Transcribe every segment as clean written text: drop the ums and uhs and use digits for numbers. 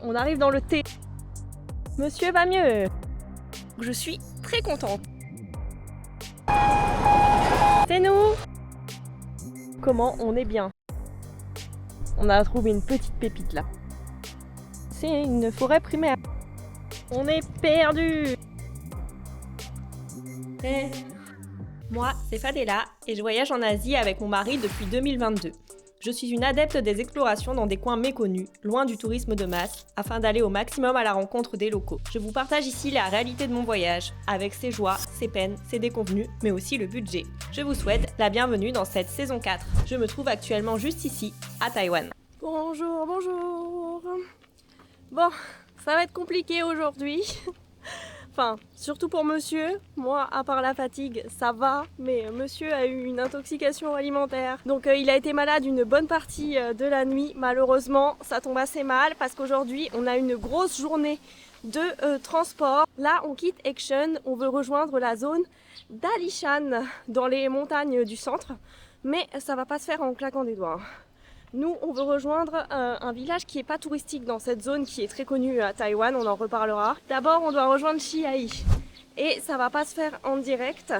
On arrive dans le thé. Monsieur va mieux. Je suis très contente. C'est nous. Comment on est bien. On a trouvé une petite pépite là. C'est une forêt primaire. On est perdu. Moi, c'est Fadela et je voyage en Asie avec mon mari depuis 2022. Je suis une adepte des explorations dans des coins méconnus, loin du tourisme de masse, afin d'aller au maximum à la rencontre des locaux. Je vous partage ici la réalité de mon voyage, avec ses joies, ses peines, ses déconvenues, mais aussi le budget. Je vous souhaite la bienvenue dans cette saison 4. Je me trouve actuellement juste ici, à Taïwan. Bonjour, bonjour. Bon, ça va être compliqué aujourd'hui. Enfin, surtout pour monsieur. Moi, à part la fatigue, ça va. Mais monsieur a eu une intoxication alimentaire. Donc il a été malade une bonne partie de la nuit. Malheureusement, ça tombe assez mal parce qu'aujourd'hui, on a une grosse journée de transport. Là, on quitte Action. On veut rejoindre la zone d'Alishan dans les montagnes du centre. Mais ça va pas se faire en claquant des doigts. Nous, on veut rejoindre un village qui n'est pas touristique dans cette zone qui est très connue à Taïwan, on en reparlera. D'abord, on doit rejoindre Chiayi. Et ça va pas se faire en direct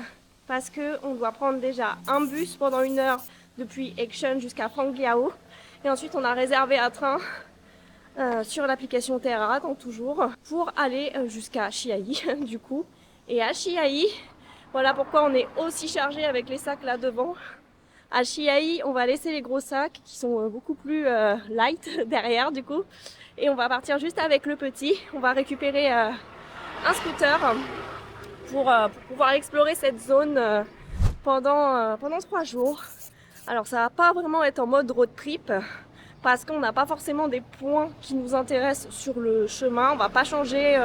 parce qu'on doit prendre déjà un bus pendant 1 heure depuis Action jusqu'à Fangliao. Et ensuite, on a réservé un train sur l'application Terra, comme toujours, pour aller jusqu'à Chiayi, du coup. Et à Chiayi, voilà pourquoi on est aussi chargé avec les sacs là devant. À Chiayi, on va laisser les gros sacs qui sont beaucoup plus light derrière du coup. Et on va partir juste avec le petit. On va récupérer un scooter pour pouvoir explorer cette zone pendant 3 jours. Alors ça va pas vraiment être en mode road trip parce qu'on n'a pas forcément des points qui nous intéressent sur le chemin. On va pas changer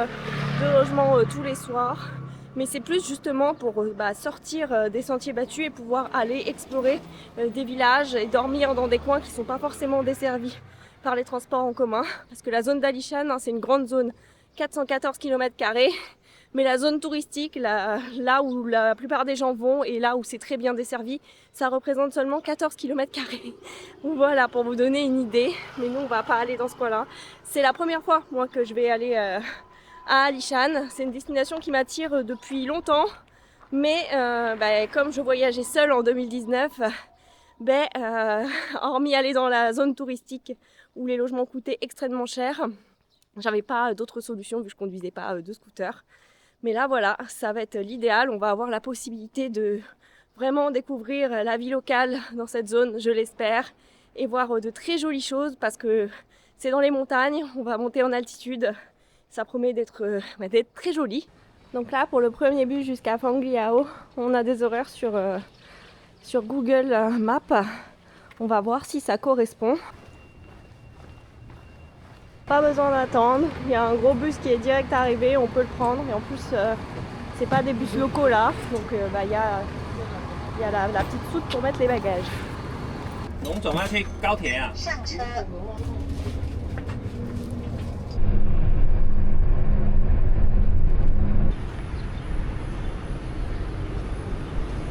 de logement tous les soirs. Mais c'est plus justement pour sortir des sentiers battus et pouvoir aller explorer des villages et dormir dans des coins qui ne sont pas forcément desservis par les transports en commun. Parce que la zone d'Alishan, c'est une grande zone, 414 km², mais la zone touristique, là où la plupart des gens vont et là où c'est très bien desservi, ça représente seulement 14 km². Donc voilà, pour vous donner une idée, mais nous on va pas aller dans ce coin-là. C'est la première fois, moi, que je vais aller à Alishan. C'est une destination qui m'attire depuis longtemps, mais comme je voyageais seule en 2019, hormis aller dans la zone touristique où les logements coûtaient extrêmement cher, j'avais pas d'autre solution vu que je conduisais pas de scooter. Mais là voilà, ça va être l'idéal, on va avoir la possibilité de vraiment découvrir la vie locale dans cette zone, je l'espère, et voir de très jolies choses parce que c'est dans les montagnes, on va monter en altitude. Ça promet d'être très joli. Donc là, pour le premier bus jusqu'à Fangliao, on a des horaires sur Google Maps. On va voir si ça correspond. Pas besoin d'attendre. Il y a un gros bus qui est direct arrivé, on peut le prendre. Et en plus, c'est pas des bus locaux là. Donc il y a la petite soute pour mettre les bagages.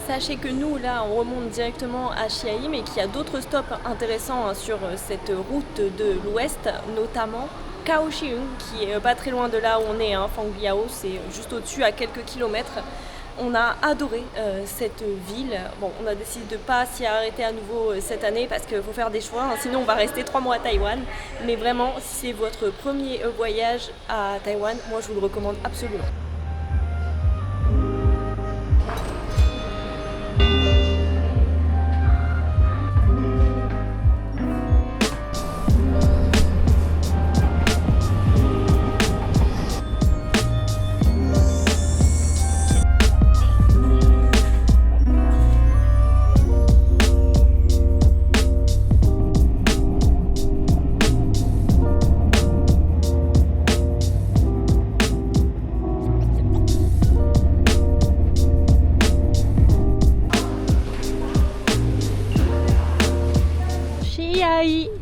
Sachez que nous, là, on remonte directement à Chiayi, mais qu'il y a d'autres stops intéressants sur cette route de l'ouest, notamment Kaohsiung, qui est pas très loin de là où on est, Fangliao, c'est juste au-dessus à quelques kilomètres. On a adoré cette ville. Bon, on a décidé de ne pas s'y arrêter à nouveau cette année parce qu'il faut faire des choix, sinon on va rester 3 mois à Taïwan. Mais vraiment, si c'est votre premier voyage à Taïwan, moi je vous le recommande absolument.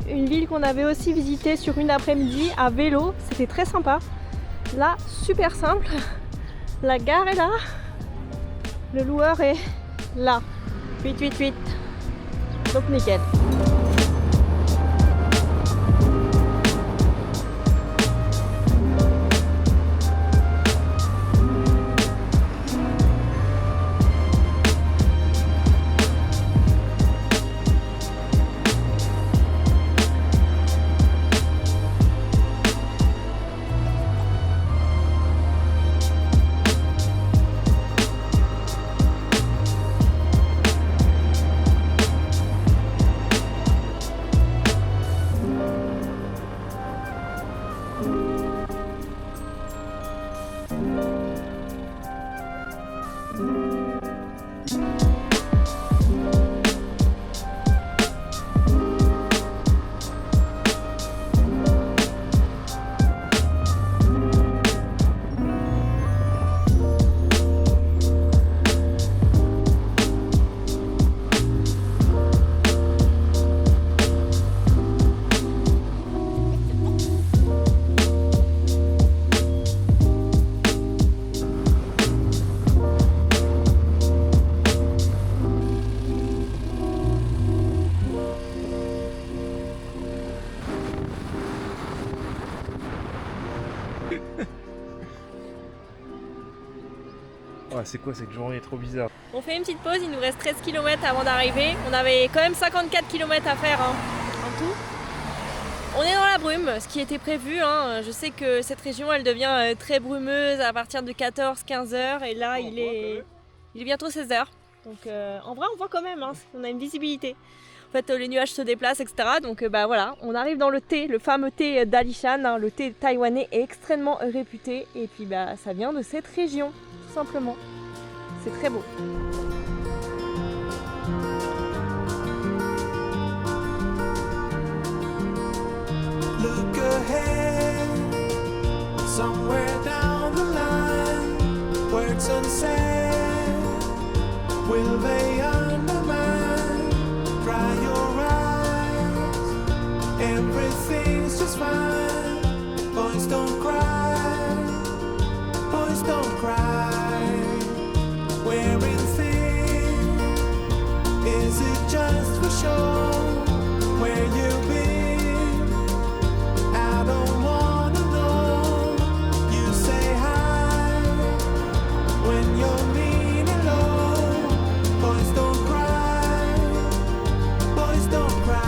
Une ville qu'on avait aussi visitée sur une après-midi à vélo, c'était très sympa. Là, super simple, la gare est là, le loueur est là, 888, donc nickel. Ouais, c'est quoi cette journée trop bizarre. On fait une petite pause, il nous reste 13 km avant d'arriver. On avait quand même 54 km à faire en tout. On est dans la brume, ce qui était prévu. Je sais que cette région elle devient très brumeuse à partir de 14-15 heures et là il est bientôt 16 heures. Donc en vrai on voit quand même, on a une visibilité. En fait les nuages se déplacent, etc. Donc voilà, on arrive dans le thé, le fameux thé d'Alishan, le thé taïwanais est extrêmement réputé et puis ça vient de cette région. Simplement. C'est très beau. Look ahead, somewhere down the line, words unsaid, will they undermine? Dry your eyes, everything's just fine. Boys don't cry, boys don't cry. Wearing thin, is it just for show? Where you been? I don't wanna know. You say hi when you're mean and low. Boys don't cry, boys don't cry.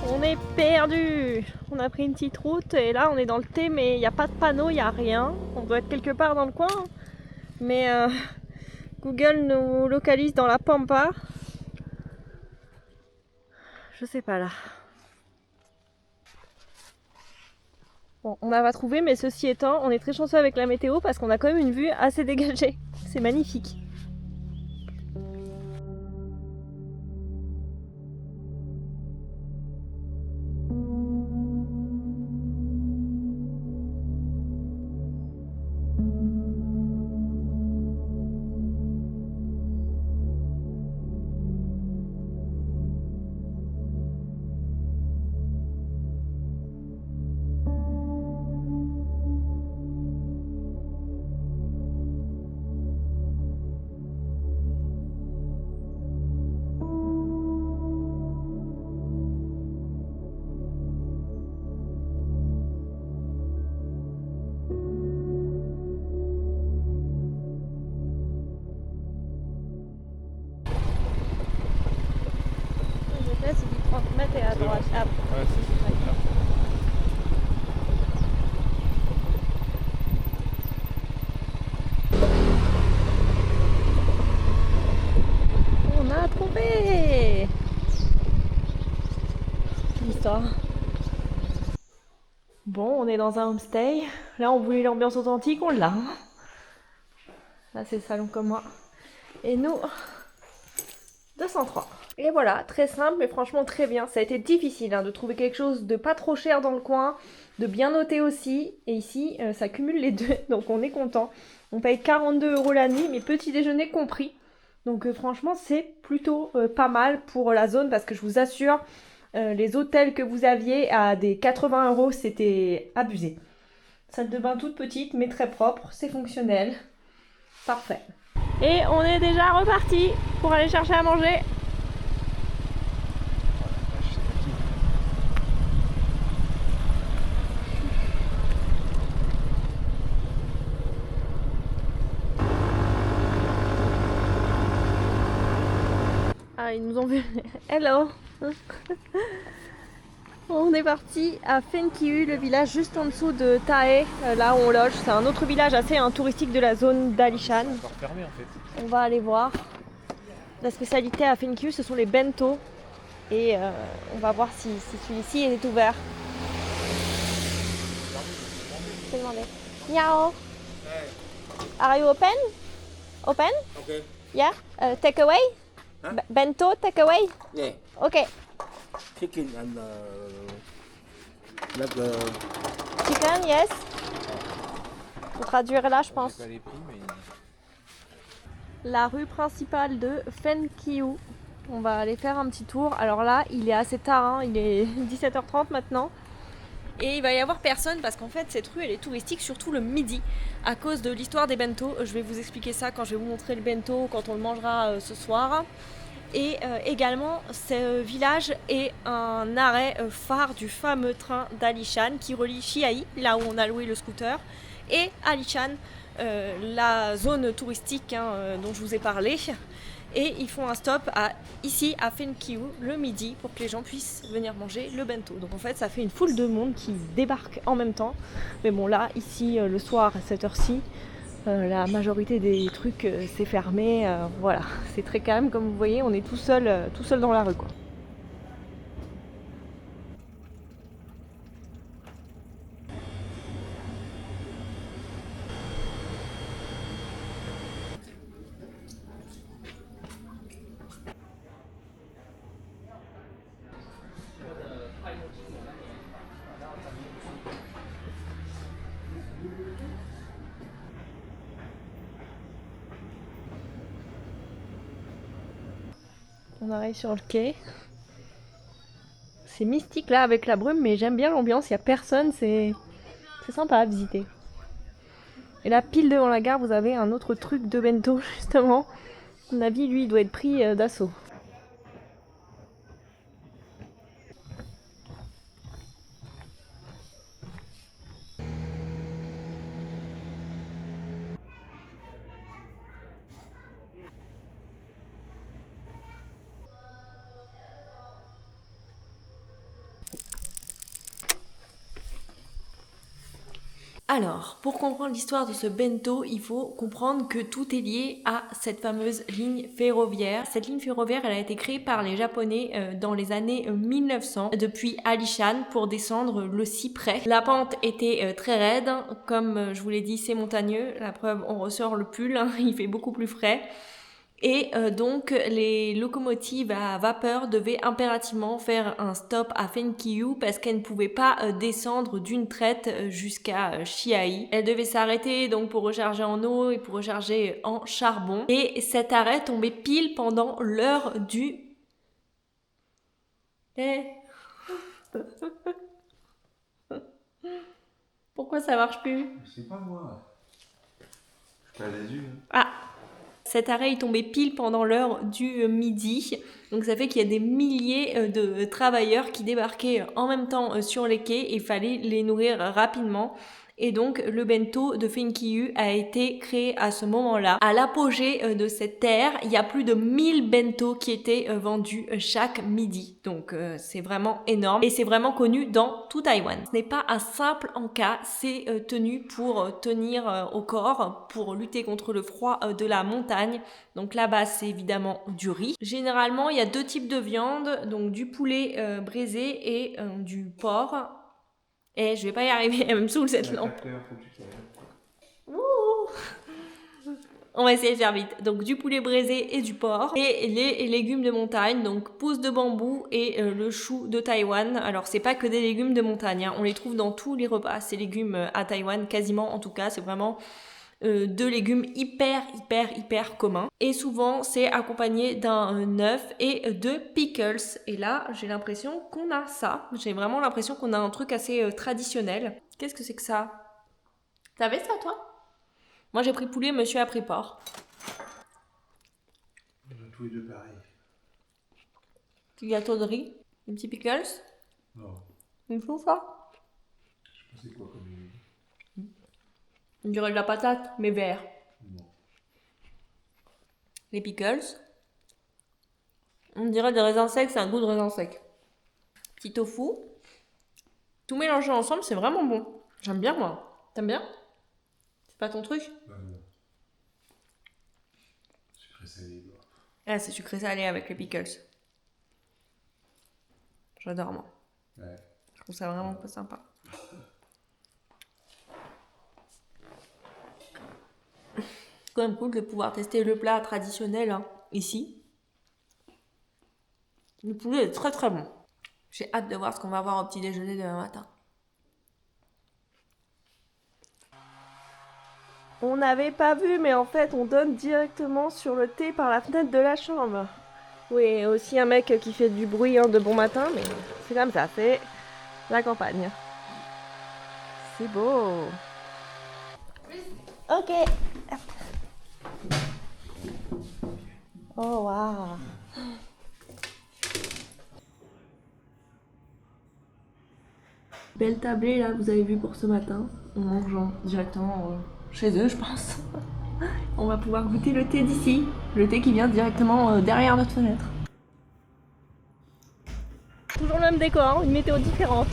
On est perdu. On a pris une petite route et là on est dans le thé mais il n'y a pas de panneau, il n'y a rien. On doit être quelque part dans le coin. Mais Google nous localise dans la pampa. Je sais pas là. Bon, on n'a pas trouvé mais ceci étant, on est très chanceux avec la météo parce qu'on a quand même une vue assez dégagée. C'est magnifique. Et à droite. Ah. Ouais, c'est ça. On a trouvé l'histoire. Bon, on est dans un homestay. Là, on voulait l'ambiance authentique, on l'a. Là, c'est le salon comme moi. Et nous, 203. Et voilà, très simple, mais franchement très bien. Ça a été difficile de trouver quelque chose de pas trop cher dans le coin, de bien noter aussi. Et ici, ça cumule les deux, donc on est content. On paye 42 € la nuit, mais petit déjeuner compris. Donc franchement, c'est plutôt pas mal pour la zone, parce que je vous assure, les hôtels que vous aviez à des 80 €, c'était abusé. Salle de bain toute petite, mais très propre, c'est fonctionnel. Parfait. Et on est déjà reparti pour aller chercher à manger. Ah, ils nous ont vu. Hello. On est parti à Fenkiu, le village juste en dessous de Tae, là où on loge. C'est un autre village assez touristique de la zone d'Alishan. C'est encore fermé en fait. On va aller voir. La spécialité à Fenkiu, ce sont les bento. Et on va voir si celui-ci est ouvert. Je vais demander. Miao. Are you open? Open? Okay. Yeah. Take away? Huh? Bento take away? Yeah. Ok. Chicken and like Chicken, yes. Faut traduire là, je pense. Pas les prix, mais... La rue principale de Fenkiu. On va aller faire un petit tour. Alors là, il est assez tard, hein. Il est 17h30 maintenant. Et il va y avoir personne parce qu'en fait, cette rue, elle est touristique, surtout le midi, à cause de l'histoire des bento. Je vais vous expliquer ça quand je vais vous montrer le bento, quand on le mangera ce soir. Et également, ce village est un arrêt phare du fameux train d'Alishan qui relie Chiayi, là où on a loué le scooter, et Alishan, la zone touristique dont je vous ai parlé. Et ils font un stop ici à Fenkiu le midi pour que les gens puissent venir manger le bento. Donc en fait ça fait une foule de monde qui débarque en même temps. Mais bon là, ici le soir à cette heure-ci, la majorité des trucs c'est fermé. Voilà, c'est très calme comme vous voyez, on est tout seul dans la rue quoi. On arrive sur le quai. C'est mystique là avec la brume, mais j'aime bien l'ambiance, il n'y a personne, c'est sympa à visiter. Et là, pile devant la gare, vous avez un autre truc de bento justement. À mon avis, lui, il doit être pris d'assaut. Alors, pour comprendre l'histoire de ce bento, il faut comprendre que tout est lié à cette fameuse ligne ferroviaire. Cette ligne ferroviaire, elle a été créée par les Japonais dans les années 1900 depuis Alishan pour descendre le Cyprès. La pente était très raide, comme je vous l'ai dit, c'est montagneux. La preuve, on ressort le pull, il fait beaucoup plus frais. Et donc les locomotives à vapeur devaient impérativement faire un stop à Fenkiu parce qu'elles ne pouvaient pas descendre d'une traite jusqu'à Chiayi. Elles devaient s'arrêter donc pour recharger en eau et pour recharger en charbon. Et cet arrêt tombait pile pendant l'heure du... Pourquoi ça marche plus? Je sais pas moi. Je suis pas déçu. Ah, cet arrêt est tombé pile pendant l'heure du midi. Donc ça fait qu'il y a des milliers de travailleurs qui débarquaient en même temps sur les quais et il fallait les nourrir rapidement. Et donc le bento de Fenkiu a été créé à ce moment-là. À l'apogée de cette ère, il y a plus de 1000 bento qui étaient vendus chaque midi. Donc c'est vraiment énorme et c'est vraiment connu dans tout Taïwan. Ce n'est pas un simple encas, c'est tenu pour tenir au corps, pour lutter contre le froid de la montagne. Donc là-bas, c'est évidemment du riz. Généralement, il y a deux types de viande, donc du poulet braisé et du porc. Et je vais pas y arriver, elle me saoule cette lampe. On va essayer de faire vite. Donc du poulet braisé et du porc. Et les légumes de montagne, donc pousses de bambou et le chou de Taïwan. Alors c'est pas que des légumes de montagne, hein. On les trouve dans tous les repas. Ces légumes à Taïwan, quasiment en tout cas, c'est vraiment deux légumes hyper communs. Et souvent c'est accompagné d'un œuf et de pickles. Et là j'ai l'impression qu'on a ça. J'ai vraiment l'impression qu'on a un truc assez traditionnel. Qu'est-ce que c'est que ça? T'avais ça toi? Moi j'ai pris poulet, monsieur a pris porc. On a tous les deux pareil. Petit gâteau de riz, des petits pickles. Non. Une chose ça? Je sais pas c'est quoi comme... On dirait de la patate, mais vert. Non. Les pickles. On dirait des raisins secs, c'est un goût de raisin sec. Petit tofu. Tout mélangé ensemble, c'est vraiment bon. J'aime bien moi. T'aimes bien? C'est pas ton truc? Bah non. Sucré salé, quoi. Ah, c'est sucré salé avec les pickles. J'adore moi. Ouais. Je trouve ça vraiment pas sympa. C'est quand même cool de pouvoir tester le plat traditionnel hein, ici. Le poulet est très très bon. J'ai hâte de voir ce qu'on va avoir au petit déjeuner demain matin. On n'avait pas vu, mais en fait, on donne directement sur le thé par la fenêtre de la chambre. Oui, aussi un mec qui fait du bruit hein, de bon matin, mais c'est comme ça, c'est la campagne. C'est beau. Ok. Oh waouh. Belle tablée là, vous avez vu pour ce matin. On mange directement chez eux, je pense. On va pouvoir goûter le thé d'ici. Le thé qui vient directement derrière notre fenêtre. Toujours le même décor, hein, une météo différente.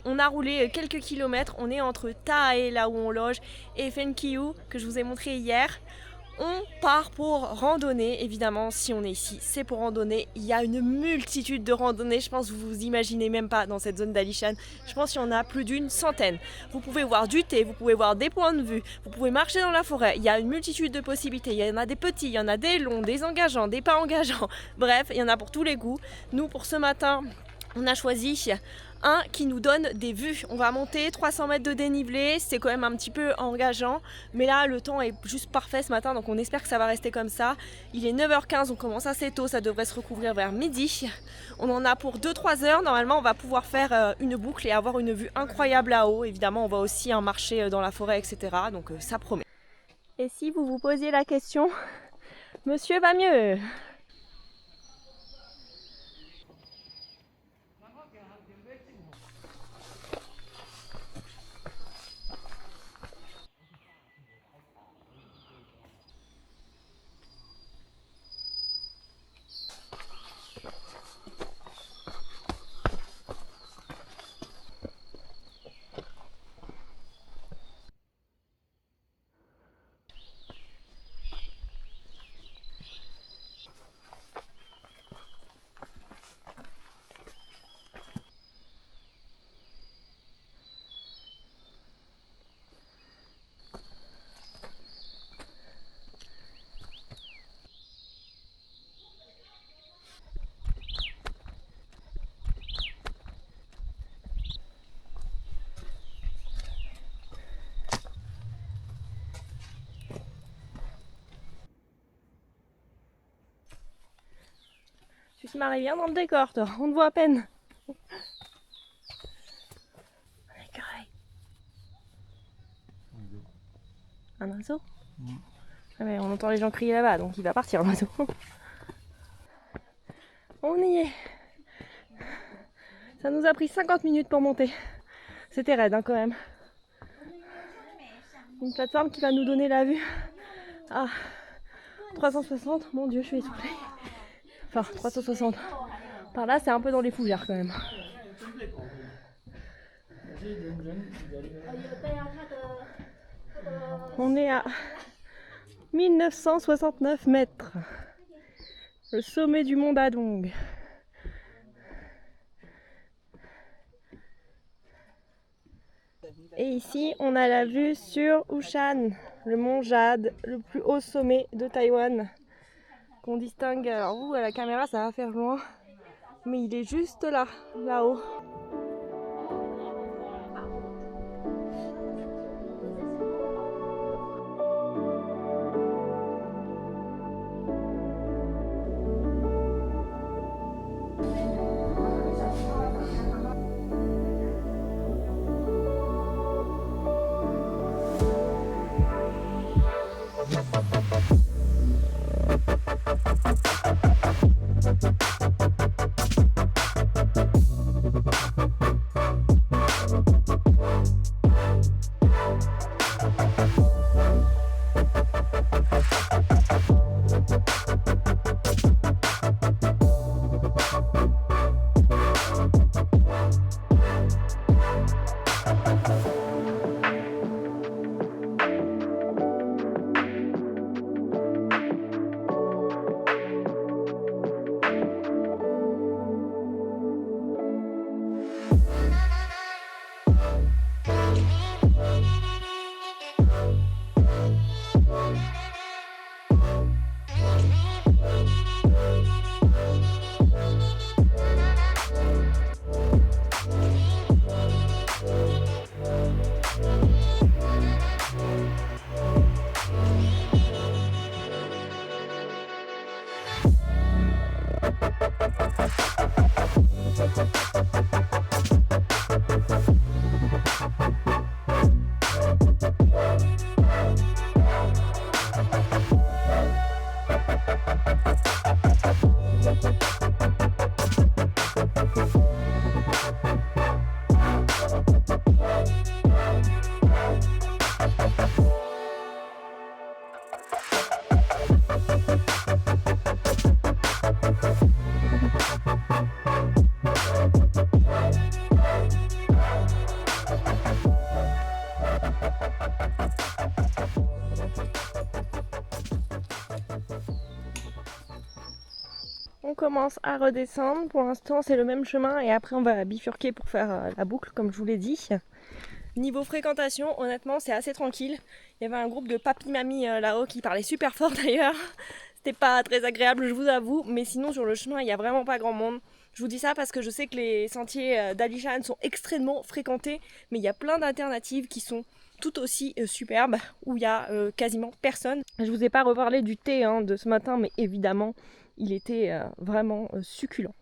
On a roulé quelques kilomètres, on est entre Tae, là où on loge, et Fenkyu, que je vous ai montré hier. On part pour randonner, évidemment, si on est ici, c'est pour randonner. Il y a une multitude de randonnées, je pense que vous vous imaginez même pas dans cette zone d'Alishan. Je pense qu'il y en a plus d'une centaine. Vous pouvez voir du thé, vous pouvez voir des points de vue, vous pouvez marcher dans la forêt. Il y a une multitude de possibilités. Il y en a des petits, il y en a des longs, des engageants, des pas engageants. Bref, il y en a pour tous les goûts. Nous, pour ce matin, on a choisi un qui nous donne des vues. On va monter 300 mètres de dénivelé, c'est quand même un petit peu engageant, mais là le temps est juste parfait ce matin, donc on espère que ça va rester comme ça. Il est 9h15, on commence assez tôt, ça devrait se recouvrir vers midi. On en a pour 2-3 heures, normalement on va pouvoir faire une boucle et avoir une vue incroyable là-haut. Évidemment on va aussi marcher dans la forêt, etc. Donc ça promet. Et si vous vous posiez la question, monsieur va mieux? Tu m'arrives bien dans le décor, toi. On te voit à peine. Un écureuil. Un oiseau. Ah ouais, on entend les gens crier là-bas, donc il va partir l'oiseau. On y est. Ça nous a pris 50 minutes pour monter. C'était raide hein, quand même. Une plateforme qui va nous donner la vue à 360. Mon Dieu, je suis essoufflée. Enfin, 360. Par là, c'est un peu dans les fougères quand même. On est à 1969 mètres. Le sommet du mont Dadong. Et ici, on a la vue sur Ushan, le mont Jade, le plus haut sommet de Taïwan. Qu'on distingue, alors vous à la caméra ça va faire loin, mais il est juste là, là-haut. On commence à redescendre. Pour l'instant, c'est le même chemin et après, on va bifurquer pour faire la boucle, comme je vous l'ai dit. Niveau fréquentation, honnêtement, c'est assez tranquille. Il y avait un groupe de papy-mamie là-haut qui parlait super fort d'ailleurs. C'était pas très agréable, je vous avoue, mais sinon, sur le chemin, il n'y a vraiment pas grand monde. Je vous dis ça parce que je sais que les sentiers d'Alishan sont extrêmement fréquentés, mais il y a plein d'alternatives qui sont tout aussi superbes, où il y a quasiment personne. Je vous ai pas reparlé du thé de ce matin, mais évidemment, il était vraiment succulent.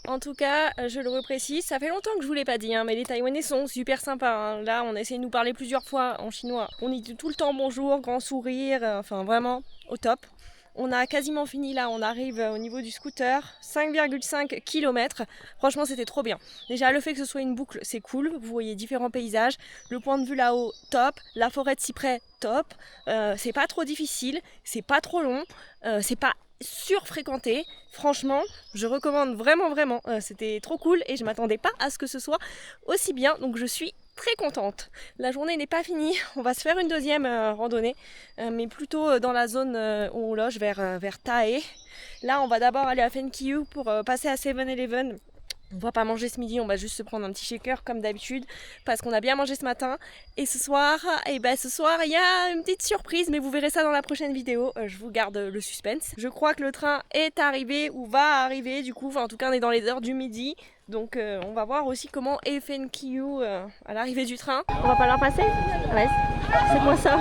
En tout cas, je le reprécise, ça fait longtemps que je vous l'ai pas dit, mais les Taïwanais sont super sympas. Là, on a essayé de nous parler plusieurs fois en chinois. On y dit tout le temps bonjour, grand sourire, enfin vraiment au top. On a quasiment fini là, on arrive au niveau du scooter, 5,5 km. Franchement, c'était trop bien. Déjà, le fait que ce soit une boucle, c'est cool. Vous voyez différents paysages. Le point de vue là-haut, top. La forêt de cyprès, top. C'est pas trop difficile, c'est pas trop long, c'est pas surfréquenté. Franchement, je recommande vraiment. C'était trop cool et je m'attendais pas à ce que ce soit aussi bien. Donc je suis très contente. La journée n'est pas finie. On va se faire une deuxième randonnée, mais plutôt dans la zone où on loge vers Tae. Là, on va d'abord aller à Fenkyu pour passer à 7-Eleven. On va pas manger ce midi, on va juste se prendre un petit shaker comme d'habitude parce qu'on a bien mangé ce matin. Et ce soir, il y a une petite surprise, mais vous verrez ça dans la prochaine vidéo. Je vous garde le suspense. Je crois que le train est arrivé ou va arriver du coup. Enfin, en tout cas, on est dans les heures du midi. Donc on va voir aussi comment est Fenkyu à l'arrivée du train. On va pas leur passer? Ouais, c'est quoi ça?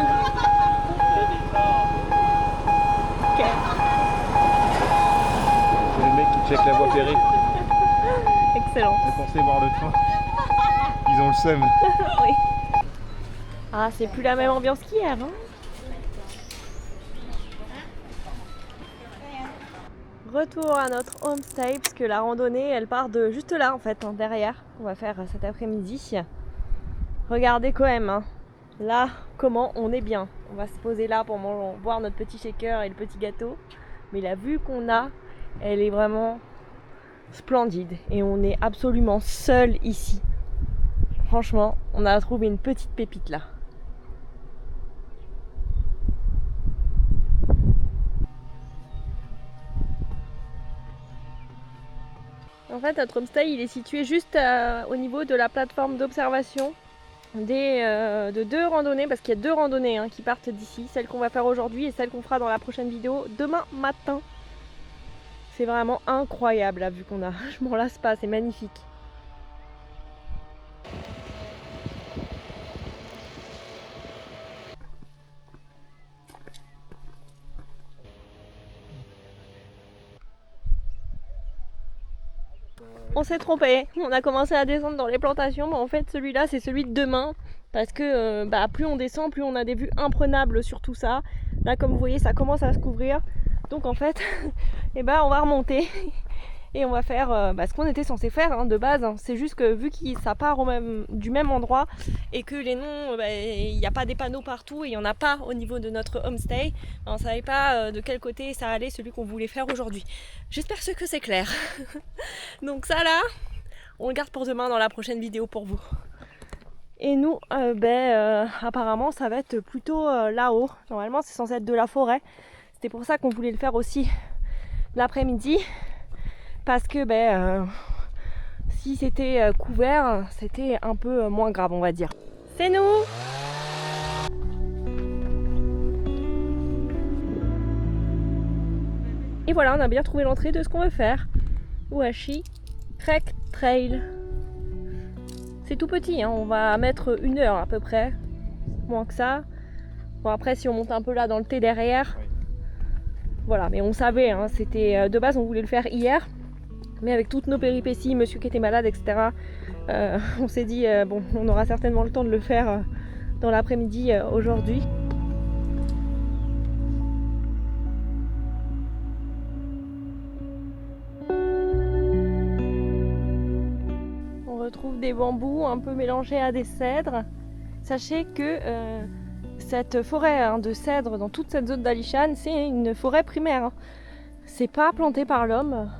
Ok. C'est le mec qui check la voie ferrée. Excellent. C'est censé voir le train. Ils ont le seum. Oui. Ah, c'est plus la même ambiance qu'hier, Retour à notre homestay, parce que la randonnée, elle part de juste là, en fait, derrière. On va faire cet après-midi. Regardez quand même, là, comment on est bien. On va se poser là pour boire notre petit shaker et le petit gâteau. Mais la vue qu'on a, elle est vraiment splendide. Et on est absolument seul ici. Franchement, on a trouvé une petite pépite là. En fait, notre homestay, il est situé juste au niveau de la plateforme d'observation de deux randonnées, parce qu'il y a deux randonnées qui partent d'ici, celle qu'on va faire aujourd'hui et celle qu'on fera dans la prochaine vidéo demain matin. C'est vraiment incroyable la vue qu'on a, je m'en lasse pas, c'est magnifique. On s'est trompé, on a commencé à descendre dans les plantations, mais en fait celui-là c'est celui de demain, parce que plus on descend, plus on a des vues imprenables sur tout ça. Là comme vous voyez ça commence à se couvrir, donc en fait on va remonter et on va faire ce qu'on était censé faire hein, de base. Hein. C'est juste que vu que ça part du même endroit et que les noms, il n'y a pas des panneaux partout et il n'y en a pas au niveau de notre homestay, on ne savait pas de quel côté ça allait celui qu'on voulait faire aujourd'hui. J'espère que c'est clair. Donc ça là, on le garde pour demain dans la prochaine vidéo pour vous. Et nous, apparemment ça va être plutôt là-haut. Normalement c'est censé être de la forêt. C'était pour ça qu'on voulait le faire aussi l'après-midi. Parce que si c'était couvert, c'était un peu moins grave on va dire. C'est nous! Et voilà, on a bien trouvé l'entrée de ce qu'on veut faire. Ouachi Trek Trail. C'est tout petit, hein, on va mettre 1 heure à peu près, moins que ça. Bon après si on monte un peu là dans le thé derrière, voilà, mais on savait, hein, c'était de base on voulait le faire hier, mais avec toutes nos péripéties, monsieur qui était malade, etc. On s'est dit bon, on aura certainement le temps de le faire dans l'après-midi aujourd'hui. On retrouve des bambous un peu mélangés à des cèdres. Sachez que cette forêt de cèdres dans toute cette zone d'Alishan, c'est une forêt primaire. Hein. C'est pas planté par l'homme.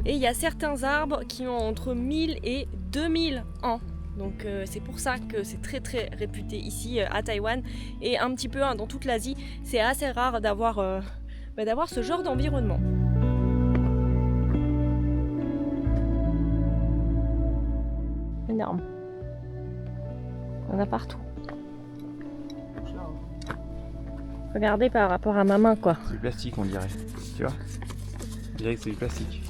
Et il y a certains arbres qui ont entre 1000 et 2000 ans. Donc c'est pour ça que c'est très très réputé ici à Taïwan et un petit peu dans toute l'Asie. C'est assez rare d'avoir ce genre d'environnement. Énorme. On a partout. Regardez par rapport à ma main quoi. C'est du plastique on dirait, tu vois? On dirait que c'est du plastique.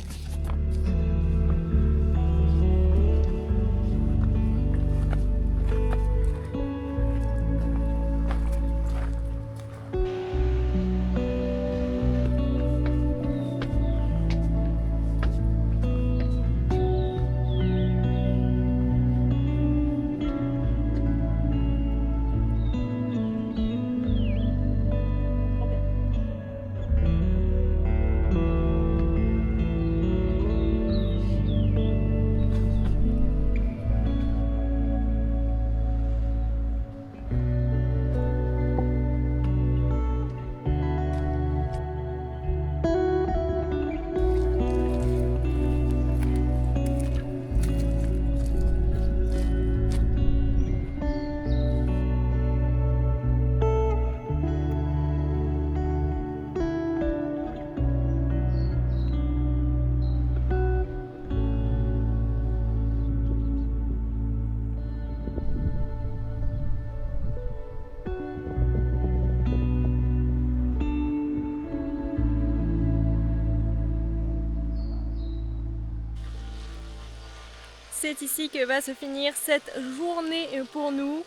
C'est ici que va se finir cette journée pour nous.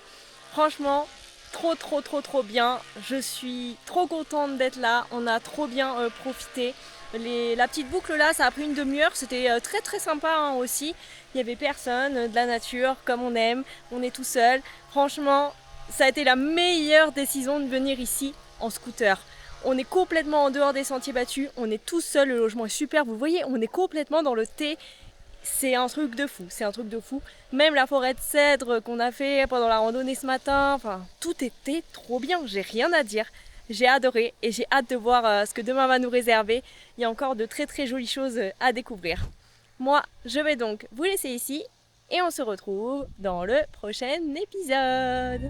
Franchement, trop bien. Je suis trop contente d'être là. On a trop bien profité. La petite boucle là, ça a pris une demi-heure. C'était très sympa hein, aussi. Il n'y avait personne, de la nature comme on aime. On est tout seul. Franchement, ça a été la meilleure décision de venir ici en scooter. On est complètement en dehors des sentiers battus. On est tout seul. Le logement est super. Vous voyez, on est complètement dans le thé. C'est un truc de fou, Même la forêt de cèdres qu'on a fait pendant la randonnée ce matin, enfin, tout était trop bien, j'ai rien à dire. J'ai adoré et j'ai hâte de voir ce que demain va nous réserver. Il y a encore de très jolies choses à découvrir. Moi, je vais donc vous laisser ici et on se retrouve dans le prochain épisode.